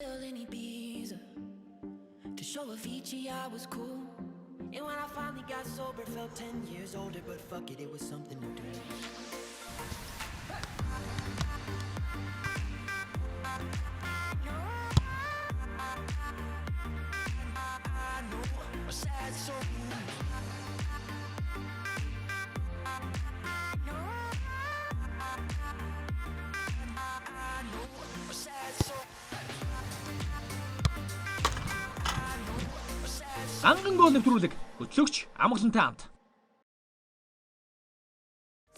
In Ibiza, to show Avicii I was cool. And when I finally got sober, felt 10 years older, but fuck it, it was something to do. I know a sad soul. I know a sad soul. Анган гол нэвтрүүлэг хөтлөгч амгалантай хамт.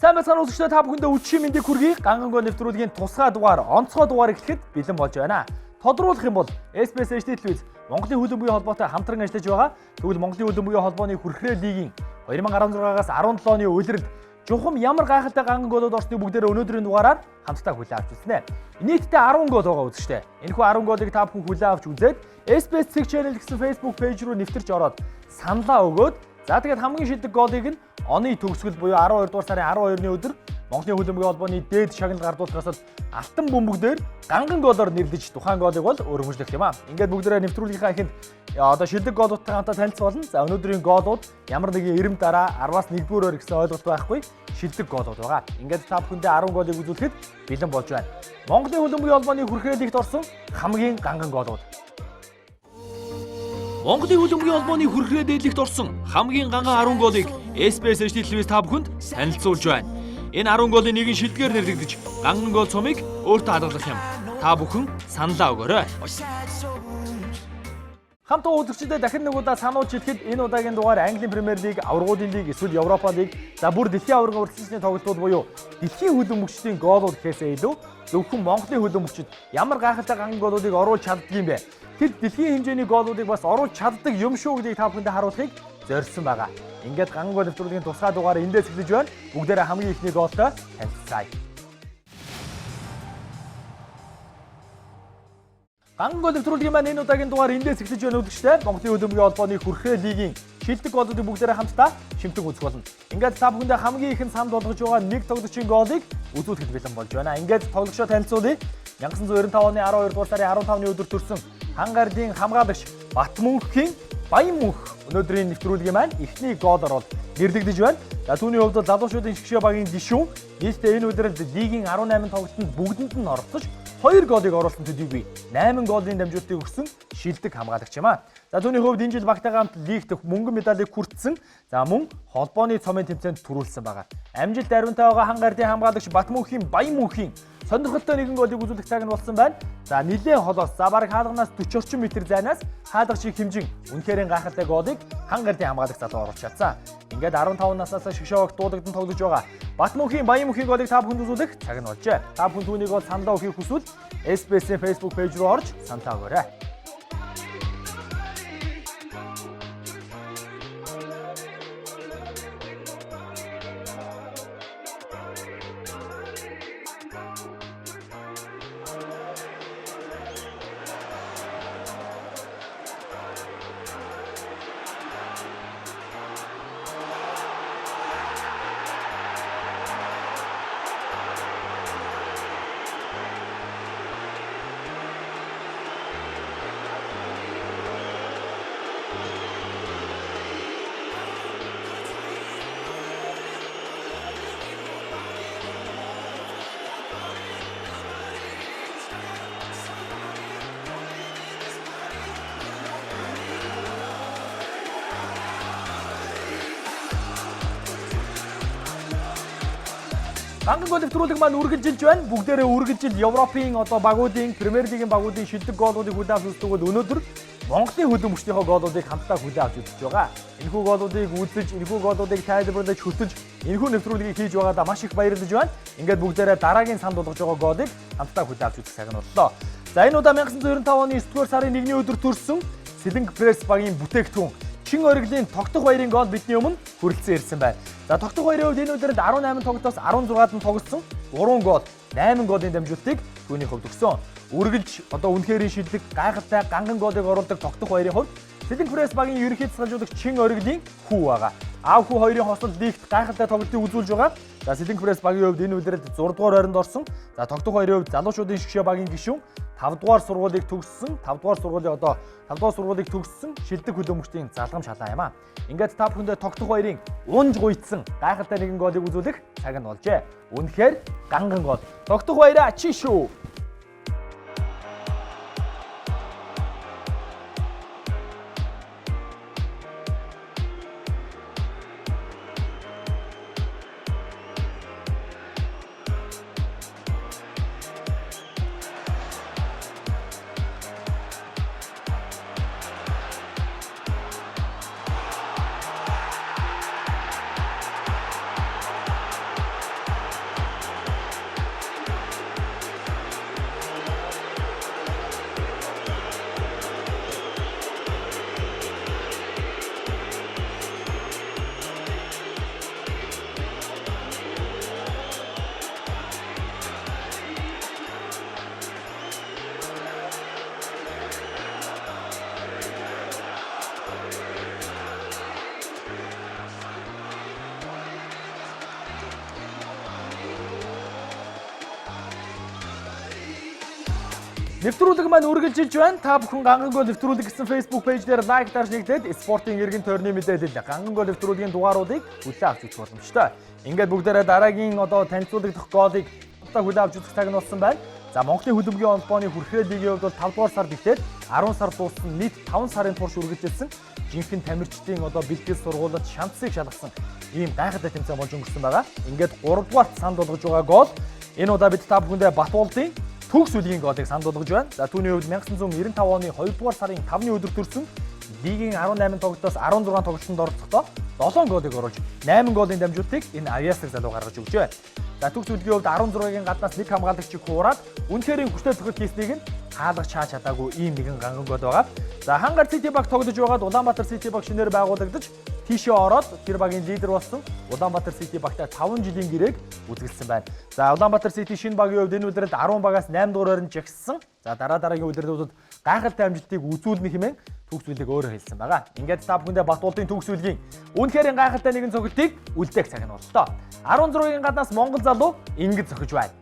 Сайн байцгаана үзэгчдээ, та бүхэндээ өчигдөр мэндийг хүргэе. Ганган гол нэвтрүүлгийн тусгай дугаар, онцгой дугаар эхлэхэд бэлэн болж байна. Тодруулах юм бол SBS HD телевиз Монголын хөлбөмбөгийн холбоотой хамтран ажиллаж байгаа. Тэгвэл Монголын хөлбөмбөгийн холбооны хүрхрээ лигийн 2016-аас 17 оны улиралд жухам ямар гайхалтай ганган голууд орсныг бүгдээрээ өнөөдрийн дугаараар хамтдаа хүлээн авч үзнэ. Нийтдээ 10 гол байгаа үзэгчдээ. Энэхүү 10 голыг та бүхэн хүлээн авч үзээд SBS Цэг channel гэсэн Facebook page руу нэвтэрч ороод саналаа өгөөд, за тэгээд хамгийн шилдэг голыг нь оны төгсгөл буюу 12 дугаар сарын 12-ны өдөр Монголын хөлбөмбөгийн холбооны дээд шагналд гардуулахаас алтан бөмбөгдөр ганган голоор нэрлэж тухайн голыг бол өргөмжлөх юм аа. Ингээд бүгдээрээ нэвтрүүлгийнхаа ихэнд одоо шилдэг голуудтай хамтаа танилцуулна. За өнөөдрийн голууд ямар нэгэн эрэм дараа 10-аас 1-р гэсэн ойлголт байхгүй шилдэг голууд байгаа. Ингээд та бүхэндээ 10 голыг үзүүлэхэд бэлэн болж байна. Монголын хөлбөмбөгийн холбооны хүрхрээ лигт орсон хамгийн ганган голууд. Монголын хөлбөмбөгийн холбооны хүрхрээ дээдлэгт орсон хамгийн ганган 10 голыг SBS HD телевиз та бүхэнд танилцуулж байна. Энэ 10 голын нэг нь шилдгээр нэрлэгдэж ганган гол цомыг өөртөө хадгалах юм. Та бүхэн саналаа өгөөрэй. Хамтаа үзэгчдээ дахин нэг удаа сануулж хэлэхэд энэ удаагийн дугаар Английн Премьер Лиг, Аврагуудын лиг, эсвэл Европа лиг, за бүр дэлхийн аварга уралдааны тоглолтууд буюу дэлхийн хөлбөмбөгчдийн гоолууд гэхээсээ илүү зөвхөн Монголын хөлбөмбөгчд ямар гайхалтай ганган гоолуудыг оруулж чаддаг юм бэ? Тэр дэлхийн хэмжээний гоолуудыг бас оруулж чаддаг юм шүү гэдгийг та бүхэндээ харуулахыг зорьсон байгаа. Ингээд ганган гол нэвтрүүлгийн тусгай дугаар эндээс эхэлж байна. Бүгдээрээ хамгийн ихний гоолтой танилцгаая. Ганган гол нэвтрүүлгийн маань энэ удаагийн дугаар эндээс эхэлж байна үзэгчдээ. Монголын хөлбөмбөгийн холбооны хүрхрээ лигийн шилдэг гоолуудыг бүгдээрээ хамтдаа шимтэг үзэх болно. Ингээд та бүхэндээ хамгийн ихэнд санд болгож байгаа нэг тоглогчийн гоолыг үзүүлэхэд бэлэн болж байна. Ингээд тоглогчоо танилцуулъя. 1995 оны 12 дугаар сарын 15-ны өдөр төрсэн Хангардын хамгаалагч Батмөнхийн Баянмөнх өнөөдрийн нэвтрүүлгийн маань эхний гоолоор нэрлэгдэж байна. За түүний хувьд залуучуудын шгшээ багийн гишүүн нийтдээ энэ удиралд лигийн 18 тоглолтод бүгдэнд нь оролцож 2 гоолыг оруулсан төдийгүй 8 гоолын дамжуултыг өгсөн шилдэг хамгаалагч юм аа. За түүний хувьд энэ жил багтайгаа хамт лигт мөнгөн медалийг хүртсэн. За мөн холбооны цомын тэмцээнд түрүүлсэн байгаа. Амжилт ариунтай байгаа Хангардын хамгаалагч Батмөнхийн Баянмөнхийн сонирхолтой нэгэн голыг үзүүлэх цаг нь болсон байна. За нилээн холоос, за бараг хаалганаас 40 орчим метр зайнаас хаалга шиг хэмжин үнэхээр гайхалтай голыг Хангардын хамгаалагч залуу оруулж чадсан. Ингээд 15 наснаас шгшээ багт дуудагдан тоглож байгаа Батмөнхийн Баянмөнхийн голыг та бүхэнд үзүүлэх цаг нь болжээ. Та бүхэн түүнийг бол саналаа өгөхийг хүсвэл SBS-ийн Facebook page руу орж саналаа өгөөрэй. Ганган гол нэвтрүүлэг маань үргэлжилж байна. Бүгдээрээ үргэлжил Европын одоо багуудын, Премьер Лигийн багуудын шилдэг гоолуудыг хүлээн авч үзтгүүд өнөөдөр Монголын хөлбөмбөгчдийнхөө гоолуудыг хамтдаа хүлээн авч үзэж байгаа. Энэхүү гоолуудыг үзэж, энэхүү гоолуудыг тайлбарлаж хөтөж, энэхүү нэвтрүүлгийг хийж байгаадаа маш их баярлаж байна. Ингээд бүгдээрээ дараагийн санд болгож байгаа гоолыг хамтдаа хүлээн авч үзэх цаг нь боллоо. За энэ удаа 1995 оны 9-р сарын 1-ний өдөр төрсөн Сэлэнг Пресс багийн бүтээгдэхүүн Чин Оргилийн Тогтох баярын гол бидний өмнө хүрэлцэн ирсэн байна. За Тогтох баярын хувьд энэ өдрөнд 18 тоглолтоос 16-д нь тоглосон 3 гол, 8 голын дамжуултыг түүний хувьд өгсөн. Үргэлж одоо үнэхээр шилдэг гайхалтай ганган голыг оруулдаг Тогтох баярын хувьд Сэлэнг Пресс багийн ерөнхий засгалжуулагч Чин Оргилийн хүү байгаа. Аав хүү хоёрын хослол лигт гайхалтай тоглолтыг үзүүлж байгаа. За Сэлэнг Пресс багийн хувьд энэ үеэрд 6 дугаар байранд орсон. За Тогтох хоёрын хувьд залуучуудын шгшээ багийн гишүүн 5 дугаар сургуулийг төгссөн, 5 дугаар сургуулийг төгссөн шилдэг хөдөөмөрчдийн залгамж халаа юм а. Ингээд та бүхэндээ тогтох баярын унж гуйцсан гайхалтай нэгэн голыг үзүүлэх цаг нь болжээ. Үнэхээр ганган гол. Тогтох баяраа чи шүү. Нэвтрүүлэг маань үргэлжилж байна. Та бүхэн ганган гол нэвтрүүлэг гэсэн Facebook пэйж дээр лайк дарж нэгдээд спортын иргэн тойрны мэдээлэл ганган гол нэвтрүүлгийн дугааруудыг хүлээн авч үзэх боломжтой. Ингээд бүгдээрээ дараагийн танилцуулагдах голыг хүлээн авч үзэх цаг нь болсон байна. За Монголын хөдөлмөрийн холбооны хүрхрээ лигийн хувьд бол 5 дугаар сард ихтэй 10 сар дууссан нийт 5 сарын турш үргэлжилсэн жинхэнэ тамирчдын бэлтгэл сургуулиуд шанцыг шалгасан ийм гайхалтай тэмцээн болж өнгөрсөн байгаа. Ингээд 3 дугаарт санд болгож байгаа гол энэ удаа бид та бүхэндээ Батболдын төгс үлгийн голыг санд болгож байна. За түүний хувьд 1995 оны 2 дугаар сарын 5-ны өдөр төрсөн лигийн 18 тоглолтоос 16 тоглолтод оролцохдоо 7 голыг оруулж 8 голын дамжуултыг энэ Авиасдаг залуу гаргаж өгч байна. За төгс үлгийн хувьд 16-гийн гаднаас нэг хамгаалагчийг хуураад үнэхээр хүчтэй цохилт хийснийг нь хаалгач чааж чадаагүй ийм нэгэн ганган гол байгаа. За Хангар Сити баг тоглож байгаад Улаанбаатар Сити баг шинээр байгуулагдаж тийшээ ороод тэр багийн лидер болсон Улаанбаатар Сити багтай 5 жилийн гэрээг үзгэлсэн байна. За Улаанбаатар Сити шинэ багийн хувьд энэ үдрэд 10 багаас 8 дугаараар нь жагссан. За дараагийн үдрэдүүдэд гайхалтай амжилтыг үзүүлнэ хэмээн төгс үлийг өөрөө хэлсэн байгаа. Ингээд та бүхэндээ Батболдын төгс үлгийн үнэхээр гайхалтай нэгэн цогцолтыг үлдээх цаг нь боллоо. 16-гийн гаднаас Монгол залуу ингэж зохиж байна.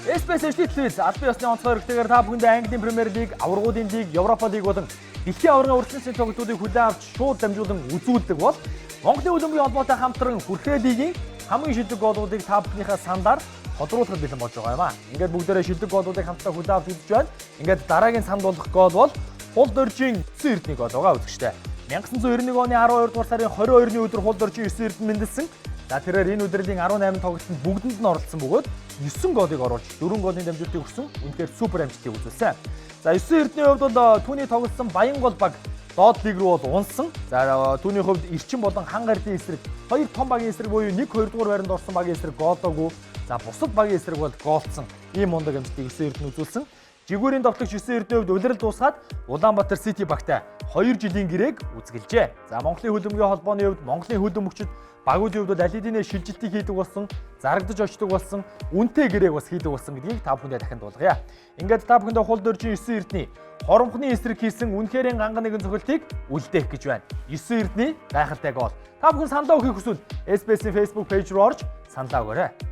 SBS телевиз албан ёсны онцгой хэрэгтэйгээр та бүхэндээ Английн Премьер Лиг, Аваргуудын лиг, Европа лиг болон дэлхийн аваргын урьдчилан тоглолтуудыг хүлээн авч шууд дамжуулан үзүүлдэг бол Монголын хөдөлмөрийн холбоотой хамтран хүрхрээ лигийн хамгийн шилдэг голуудыг та бүхнийхээ сандаар тодруулахад бэлэн болж байгаа юм а. Ингээд бүгдээрээ шилдэг голуудыг хамтдаа хүлээн авч үзэж байна. Ингээд дараагийн санд болох гол бол Хул Доржийн 9 Эрдэнэ гол байгаа үзэгчтэй. 1991 оны 12 дугаар сарын 22-ны өдөр Хул Доржийн 9 Эрдэнэ мэндэлсэн. За тэрээр энэ удирлын 18 тоглолтод бүгдэнд нь оролцсон бөгөөд 9 голыг оруулж 4 голын дамжуултыг өгсөн. Үнэхээр супер амжилтыг үзүүлсэн. За 9 Эрдэнэ хувьд бол түүний тоглосон Баянгол баг доод лиг рүү бол унсан. За түүний хувьд Эрчим болон Хан Гарлын эсрэг хоёр том багийн эсрэг буюу 1-2 дугаар байранд орсон багийн эсрэг гоолоогүй. За бусад багийн эсрэг бол гоолцсон. Ийм мундаг амжилтыг 9 Эрдэнэ үзүүлсэн. Жигүүрийн тоглогч 9 Эрдэнэ хувьд улирал дуусгаад Улаанбаатар Сити багтай 2 жилийн гэрээг үзгэлжээ. За Монголын хөдөлмөрийн холбооны хувьд Монголын хөдөлмөрчид багуудын хувьд аль хэдийн шилжилтийг хийдэг болсон, зарагдаж очдог болсон, үнэтэй гэрээг бас хийдэг болсон гэдгийг та бүхэндээ дахин дуулгая. Ингээд та бүхэндээ Хул Доржийн 9 Эрдэнэ хоромхны эсрэг хийсэн үнэхээр ганган нэгэн цогцолтыг үлдээх гэж байна. 9 Эрдэнэ гайхалтай гол. Та бүхэн саналаа өгөхийг хүсвэл SBS-ийн Facebook пэйж рүү орж саналаа өгөөрэй.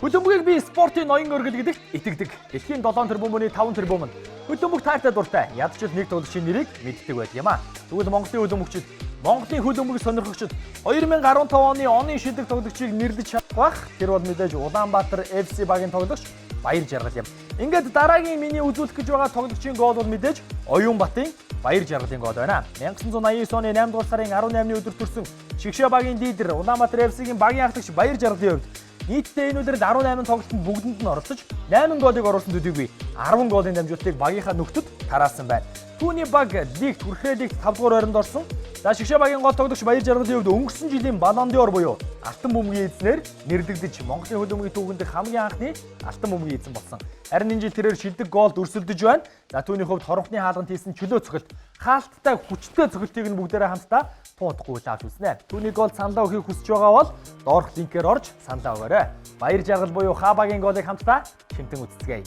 Хөдөлмөрийг би спортын ноён өргөл гэдэгт итгэдэг. Дэлхийн 7 тэрбумын 5 тэрбум нь хөдөлмөрт таартай дуртай. Ядчил нэг тоглогчийн нэрийг мэддэг байт юм а. Тэгвэл Монголын хөдөлмөрчид, Монголын хөдөлмөрийг сонирхогчид 2015 оны шилдэг тоглогчийг нэрлэж чадах. Тэр бол мэдээж Улаанбаатар FC багийн тоглогч Баяр Жаргал юм. Ингээд дараагийн миний үзүүлэх гэж байгаа тоглогчийн гол бол мэдээж Оюунбатын Баяр Жаргалын гол байна. 1989 оны 8 дугаар сарын 18-ны өдөр төрсөн Шигшээ багийн лидер Улаанбаатар FC-гийн багийн ахлагч Баяр Жаргалын хувьд нийтдээ энэ үеэрд 18 тоглолтод бүгдэнд нь оролцож 8 голыг оруулсан төдийгүй 10 голын дамжуултыг багийнхаа нөхдөд тараасан байна. Түүний баг лигт хүрхрээ лигт 5 дугаар ойронд орсон. За Шигшээ багийн гол тоглогч Баяр Жаргалын хувьд өнгөрсөн жилийн Балон д'Ор буюу Алтан бөмбөгийн эзнэр нэрлэгдэж Монголын хөдөлмөрийн түүхэнд хамгийн анхны Алтан бөмбөгийн эзэн болсон. Харин энэ жил тэрээр шилдэг голд өрсөлдөж байна. За түүний хувьд хоронхны хаалганд хийсэн чөлөө цохилт, хаалттай хүчтэй цохилтыг нь бүгдээрээ хамтдаа туудахгүй авч үзнэ. Түүний гол саналаа өгөхийг хүсэж байгаа бол доорх линкээр орж саналаа өгөөрэй. Баяр Жаргал буюу Хабагийн голыг хамтдаа шимтэн үзцгээе.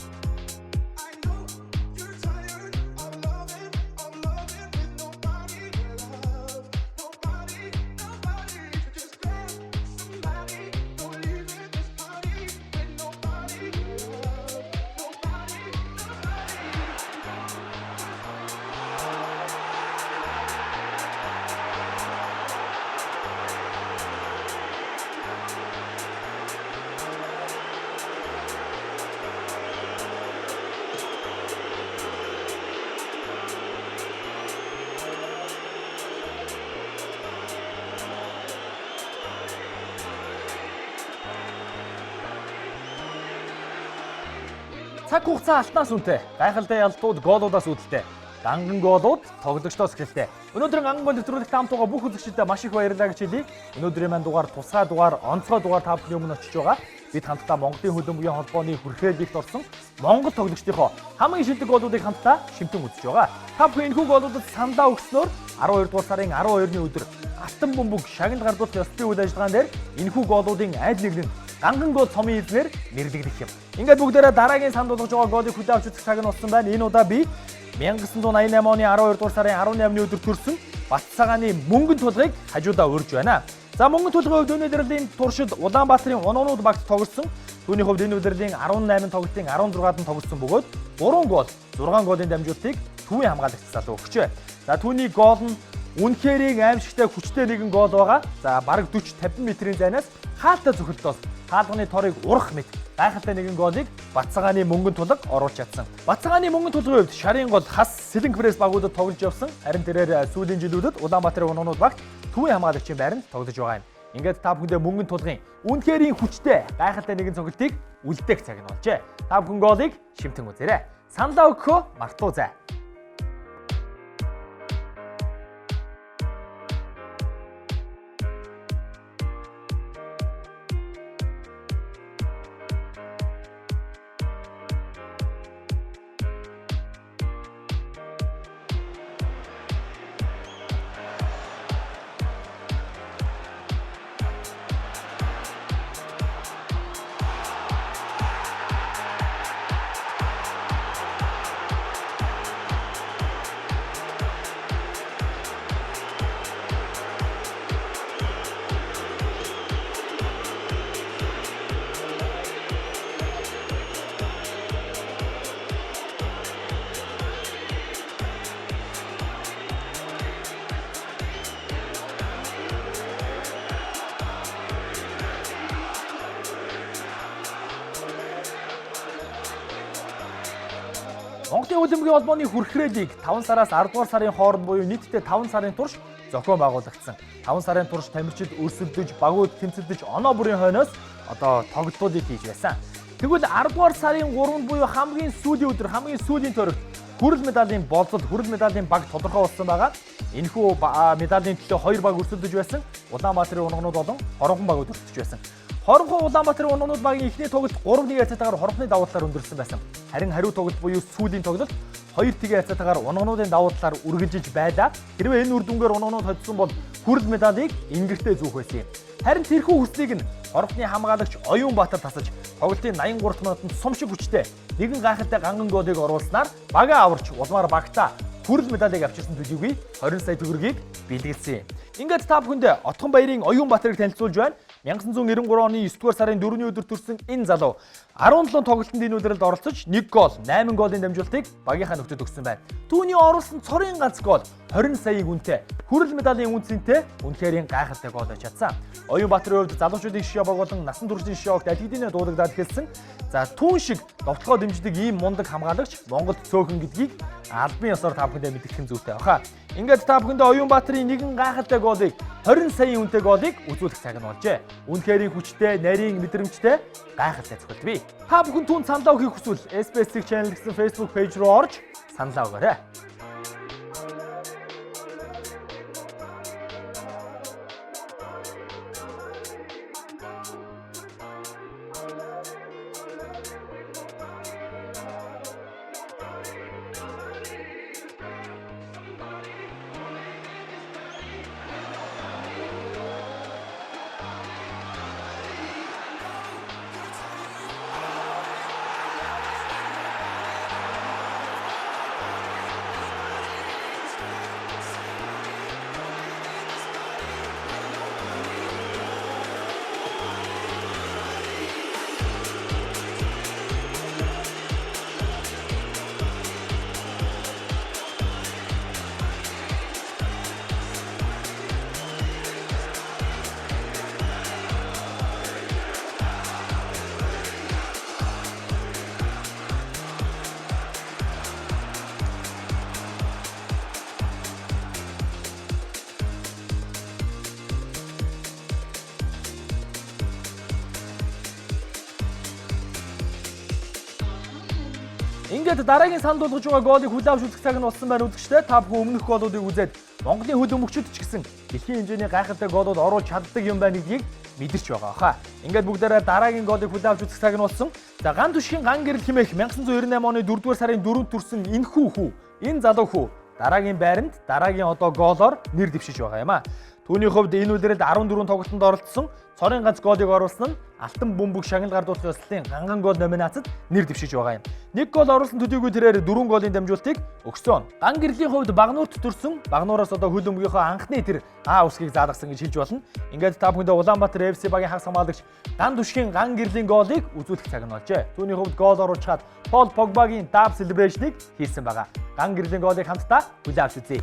Цаг хугацаа алтнаас үнэтэй. Гайхалтай ялтууд гоолуудаас үүдэлтэй. Ганган гоолууд тоглогчдоос эхэлтэй. Өнөөдрийн ганган гол нэвтрүүлэгт хамт байгаа бүх үзэгчдэд маш их баярлалаа гэж хэлье. Өнөөдрийн маань дугаар тусгай дугаар, онцгой дугаар та бүхний өмнө очиж байгаа. Бид хамтдаа Монголын хөдөлмөрийн холбооны хүрхрээ лигт орсон Монгол тоглогчдынхоо хамгийн шилдэг гоолуудыг хамтдаа шимтэн үзэж байгаа. Та бүхэн энэхүү гоолуудад саналаа өгснөөр 12 дугаар сарын 12-ны өдөр Алтан бөмбөг шагнал гардуулах ёслолын үйл ажиллагаан дээр энэхүү гоолуудын аль нэг нь ганган гол цомын эзнэр нэрлэгдэх юм. Ингээд бүгдээрээ дараагийн санд болгож байгаа голыг хүлээн авч үзэх цаг нь болсон байна. Энэ удаа би 1988 оны 12 дугаар сарын 18-ны өдөр төрсөн Батцаагааны мөнгөн тулгыг хажуудаа урьж байна. За мөнгөн тулгын хувьд өнөөдрийн туршид Улаанбаатарын Унуунууд багт тоглосон. Түүний хувьд энэ удирлын 18 тоглолтын 16-ад нь тоглосон бөгөөд 3 гол, 6 голын дамжуултыг төвийн хамгаалагч залуу өгчээ. За түүний гол нь үнэхээр аимшигтай хүчтэй нэгэн гол байгаа. За бараг 40-50 метрийн зайнаас хаалттай цохилтоос хаалганы торыг урах мэт гайхалтай нэгэн голыг Батцаагааны мөнгөн тулга оруулж чадсан. Батцаагааны мөнгөн тулгын хувьд шарын гол хас сэлэнг пресс багуудад тоглож явсан. Харин тэрээр сүүлийн жилүүдэд Улаанбаатарын Унуунууд багт төвийн хамгаалагчийн байранд тоглож байгаа юм. Ингээд та бүхэндээ мөнгөн тулгын үнэхээр хүчтэй гайхалтай нэгэн цохилтыг үлдээх цаг нь болжээ. Та бүхэн голыг шимтэн үзээрэй. Саналаа өгөхөө мартуу зай. Монголын хөдөлмөрийн холбооны хүрхрээ лиг 5 сараас 10 дугаар сарын хооронд буюу нийтдээ 5 сарын турш зохион байгуулагдсан. 5 сарын турш тамирчид өрсөлдөж, багууд тэмцэлдэж оноо бүрийн хойноос одоо тоглолтуудыг хийж байсан. Тэгвэл 10 дугаар сарын 3-нд буюу хамгийн сүүлийн өдөр, хамгийн сүүлийн төрөгт хүрэл медалийн болцол, хүрэл медалийн баг тодорхой болсон байгаа. Энэхүү медалийн төлөө 2 баг өрсөлдөж байсан. Улаанбаатарын Унуунууд болон Хоронхон багууд өрсөлдөж байсан. Хоронхон Улаанбаатарын Унуунууд багийн эхний тоглолт 3-1 хацаатаагаар Хоронхны давуу талаар өндөрсөн байсан. Харин хариу тоглолт буюу сүүлийн тоглолт 2-1 хацаатаагаар Унуунуудын давуу талаар үргэлжилж байлаа. Хэрвээ энэ үр дүнгээр Унуунууд хоцсон бол хүрэл медалийг ингэртээ зүүх байсан юм. Харин тэрхүү хүслийг нь Хоронхны хамгаалагч Оюунбатар тасаж тоглолтын 83 минутанд сум шиг хүчтэй нэгэн гайхалтай ганган голыг оруулснаар бага аварч улмаар багтаа хүрэл медалийг авчирсан төдийгүй 20 сая төгрөгийг бэлгэлсэн юм. Ингээд та бүхэндээ Отхон Баярын Оюунбаатарыг танилцуулж байна. 1993 оны 9-р сарын 4-ний өдөр төрсэн энэ залуу 17 тоглолтод энэ удирдалд оролцож 1 гол, 8 голын дамжуултыг багийнхаа нөхдөд өгсөн байна. Түүний оруулсан цорын ганц гол 20 саяыг үнэтэй хүрэл медалийн үнцэнтэй үнэхээр гайхалтай гол байж чадсан. Оюунбаатарын хувьд залуучуудын шишээ баг болон насан туршийн шишээ огт аль хэдийнэ дуудагдаад эхэлсэн. За түүн шиг довтлогоо дэмждэг ийм мундаг хамгаалагч Монголд цөөхөн гэдгийг албан ёсоор та бүхэндээ мэдгэх юм зүйтэй баха. Ингээд та бүхэндээ Оюунбаатарын нэгэн гайхалтай голыг 20 саяын үнэтэй голыг үзүүлэх цаг нь болжээ. Үнэхээр хүчтэй, нарийн мэдрэмжтэй гайхалтай цогт бий. Та бүхэн түүнд саналаа өгөхийг хүсвэл SBS channel гэсэн Facebook page руу орж саналаа өгөөрэй. Ингээд дараагийн санал болгож байгаа голыг хүлээн авч үзэх цаг нь болсон байна үзэгчдээ. Та бүхэн өмнөх голуудыг үзээд Монголын хөдөлмөгчид ч гэсэн дэлхийн хэмжээний гайхалтай голууд оруулж чаддаг юм байна гэдгийг мэдэрч байгаа хаа. Ингээд бүгдээрээ дараагийн голыг хүлээн авч үзэх цаг нь болсон. За ган түшгийн ган гэрэл хэмээх 1998 оны 4-р сарын 4-нд төрсэн энэ энэ залуу хүү дараагийн байранд дараагийн одоо голоор нэр дэвшиж байгаа юм а. Түүний хувьд энэ үлрэлд 14 тоглолтод оролцсон, цорын ганц голыг оруулсан нь Алтан бөмбөг шагнал гардуулах ёслолын ганган гол номинацид нэр дэвшиж байгаа юм. 1 гол оруулсан төдийгүй тэрээр 4 голын дамжуултыг өгсөн. Ган гэрлийн хувьд Багнуурт төрсөн, Багнуураас одоо хөл өмгийнхөө анхны тэр А үсгийг заалгасан гэж хэлж болно. Ингээд та бүхэндээ Улаанбаатар FC багийн хагас хамгаалагч Дан түшгийн ган гэрлийн голыг үзүүлэх цаг нь болжээ. Түүний хувьд гол оруулж чад Пол Погбагийн даб celebration-ыг хийсэн байгаа. Ган гэрлийн голыг хамтдаа хүлээн авч үзье.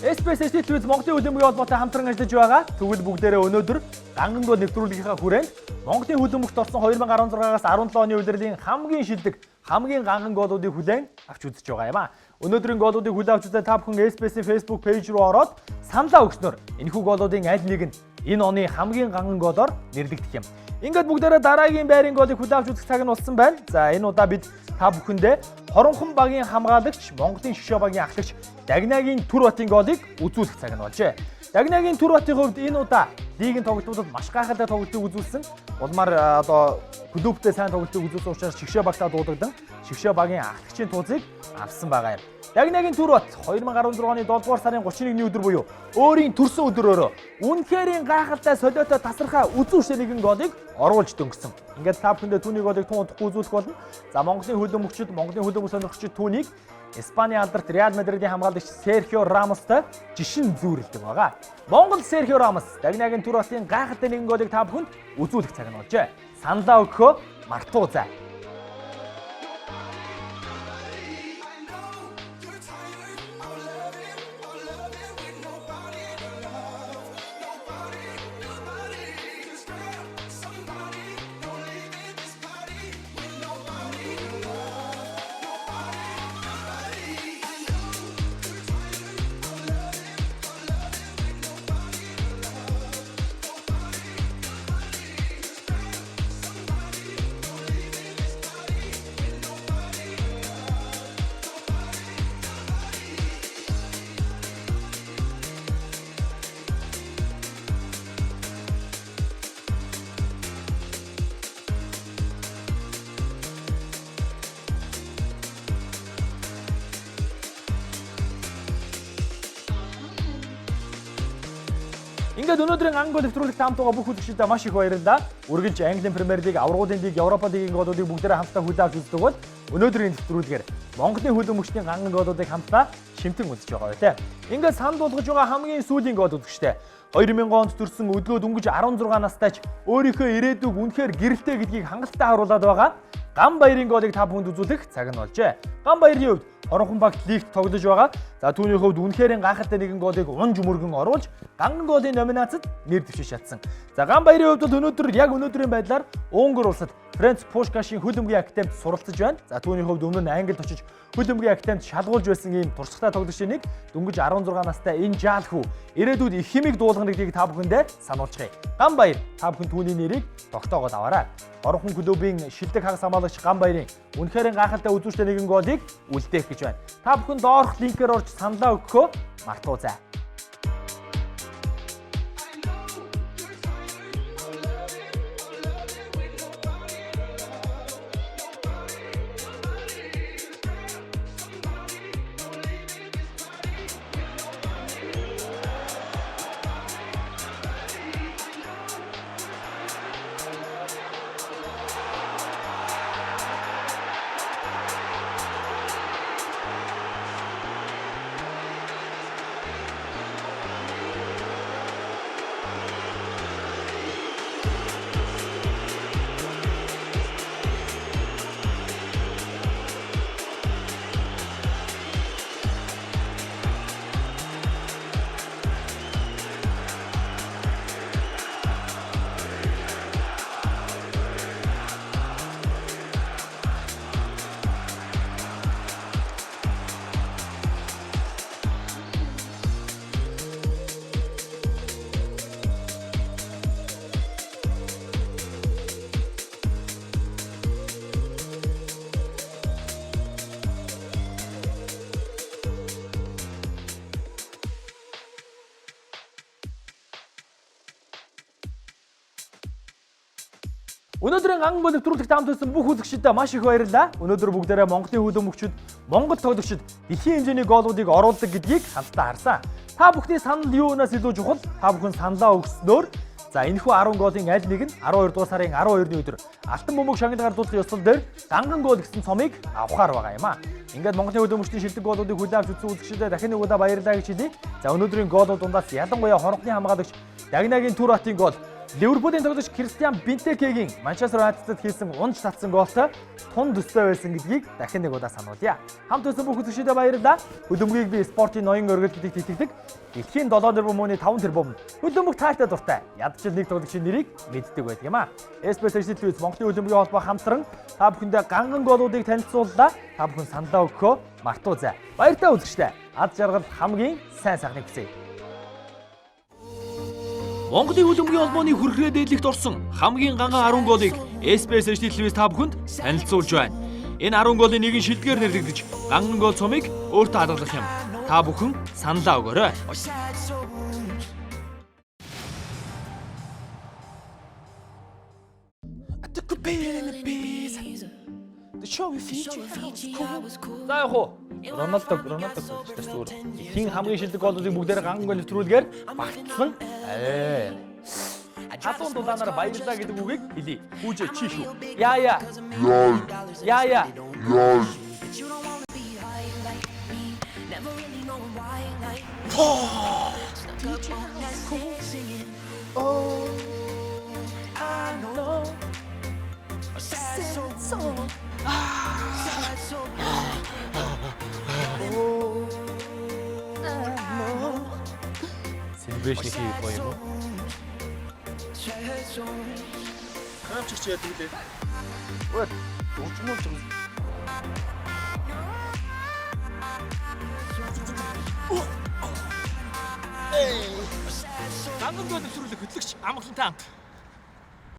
SBS телевиз Монголын хөдөлмөрийн холбоотой хамтран ажиллаж байгаа. Тэгвэл бүгдээрээ өнөөдөр ганган гол нэвтрүүлгийнхаа хүрээнд Монголын хөдөлмөрт орсон 2016-аас 17 оны улирлын хамгийн шилдэг, хамгийн ганган голуудыг хүлээн авч үзэж байгаа юм а. Өнөөдрийн голуудыг хүлээн авч үзээ та бүхэн SBS-ийн Facebook page руу ороод саналаа өгснөөр энэхүү голуудын аль нэг нь энэ оны хамгийн ганган голоор нэрлэгдэх юм. Ингээд бүгдээрээ дараагийн байрын голыг хүлээн авч үзэх цаг нь болсон байна. За энэ удаа бид та бүхэндээ Хоронхон багийн хамгаалагч, Монголын шишээ багийн ахлагч Дагнагийн Түрбатын голыг үзүүлэх цаг нь болжээ. Дагнагийн Түрбатын хувьд энэ удаа лигийн тоглолтуудад маш гайхалтай тоглолтыг үзүүлсэн. Улмаар одоо клубтэй сайн тоглолтыг үзүүлсэн учраас шишээ багтаа дуудагдан шишээ багийн ахлагчийн туузыг авсан байгаа юм. Дагнагийн Түр бат 2016 оны 7 дугаар сарын 31-ний өдөр буюу өөрийн төрсөн өдрөөрөө үнэхээр гайхалтай солиотой тасархаа үзүүштэй нэгэн голыг оруулж дөнгөсөн. Ингээд та бүхэндээ түүний голыг тун удахгүй үзүүлэх болно. За Монголын хөлбөмбөгчид, Монголын хөлбөмбөг сонирхогчид түүнийг Испаний алдарт Реал Мадридын хамгаалагч Серхио Рамостой жишин зүүрэлдэг байгаа. Монгол Серхио Рамос Дагнагийн Түр батын гайхалтай нэгэн голыг та бүхэнд үзүүлэх цаг нь болжээ. Саналаа өгөхөө мартуузай. Ингээд өнөөдрийн англи нэвтрүүлэгт хамтдаа бүх үзэгчдэд маш их баярлалаа. Үргэлж Английн Премьер Лиг, Аврагуудын лиг, Европа лигийн голуудыг бүгдээрээ хамтдаа хүлээн үздэг бол өнөөдрийн нэвтрүүлгээр Монголын хөлбөмбөгчдийн англи голуудыг хамтдаа шимтэн үзэж байгаа байлаа. Ингээд санд болгож байгаа хамгийн сүүлийн гол үзэгчтэй 2000 онд төрсэн өдгөө дөнгөж 16 настайч өөрийнхөө ирээдүг үнэхээр гэрэлтэй гэдгийг хангалттай харуулад байгаа Ганбаярын голыг та бүхэнд үзүүлэх цаг нь болжээ. Ганбаярын хувьд Хоронхон багт лигт тоглож байгаа. За түүний хувьд үнэхээр гайхалтай нэгэн голыг унж мөргөн оруулж ганган голын номинацид нэр дэвшиж чадсан. За Ганбаярын хувьд бол яг өнөөдрийн байдлаар Унгар улсад Франц Пушкашийн хөлбөмбөгийн академид суралцж байна. За түүний хувьд өмнө нь Англид очиж хөлбөмбөгийн академид шалгуулж байсан ийм туршлагатай тоглогчийн нэг дөнгөж 16 настай энэ жаалхүү ирээдүйд их хэмиг дуулгана гэдгийг та бүхэндээ сануулчихъя. Ганбаяр та бүхэн түүний нэрийг тогтоогоод аваарай. Хоронхон клубын шилдэг хагас хамгаалагч Ганбаярын үнэхээр гайхалтай үзүүштэй нэгэн голыг үлдээх гэж байна. Та бүхэн доорх линкээр орж саналаа өгөхөө мартуузай. Өнөөдрийн англи нэвтрүүлэгт хамт байсан бүх үзэгчдэд маш их баярлалаа. Өнөөдөр бүгдээрээ Монголын хөлбөмбөгчид, Монгол тоглогчид дэлхийн хэмжээний гоолуудыг оруулдаг гэдгийг хамтдаа харсан. Та бүхний санал юунаас илүү чухал? Та бүхэн саналаа өгснөөр за энэхүү 10 гоолын аль нэг нь 12 дугаар сарын 12-ны өдөр Алтан бөмбөг шагнал гардуулах ёслол дээр ганган гоол гэсэн цомыг авахаар байгаа юм а. Ингээд Монголын хөлбөмбөгчдийн шилдэг гоолуудыг хүлээн авч үзсэн үзэгчдэд дахин нэг удаа баярлалаа гэж хэлье. За өнөөдрийн гоолууд дундаас ялангуяа Хоронхны хамгаалагч Дагнагийн Түр батын гоол Ливерпулийн тоглогч Кристиан Бентекегийн Манчестер Юнайтедд хийсэн унж татсан гоолтой тун төстэй байсан гэдгийг дахин нэг удаа сануулъя. Хамт байсан бүх үзэгчдэд баярлалаа. Хөлбөмбөгийг би спортын ноён оргил гэдэгт итгэдэг. Дэлхийн 7 тэрбумын 5 тэрбум хөлбөмбөг таатай дуртай. Ядчил нэг тоглогчийн нэрийг мэддэг байдаг юм а. SBS ажлын Монголын хөлбөмбөгийн холбоо хамтран та бүхэндээ ганган гоолуудыг танилцууллаа. Та бүхэн саналаа өгөхөө мартуузай. Баяртай үзэгчдээ. Ад жаргал хамгийн сайн сайхныг хүсье. Монголын хөлбөмбөгийн холбооны хүрхрээ дээдлэгт орсон хамгийн ганган 10 голыг SBS HD телевиз та бүхэнд танилцуулж байна. Энэ 10 голын нэг нь шилдгээр нэрлэгдэж ганган гол цомыг өөртөө хадгалах юм. Та бүхэн саналаа өгөөрэй. За яг хуу Рональдог зүгээр. Хин хамгийн шилдэг голуудыг бүгдээр ганган гол нэвтрүүлгээр багтсан. Хатун дулаанаар баярлаа гэдэг үгийг хэлье. Хүүжээ чи шүү. Яа. But you don't wanna be high like me. Never really knowing why like me. Stuck up on that stage singing. Oh, I know. A sad soul. Sad soul. Селебрэшн хийх гоё юм уу? Sad soul. Хаамч чи яадаг лээ. Өө, дурчмуулж байгаа. Ганган гол нэвтрүүлэг хөтлөгч амгалантай хамт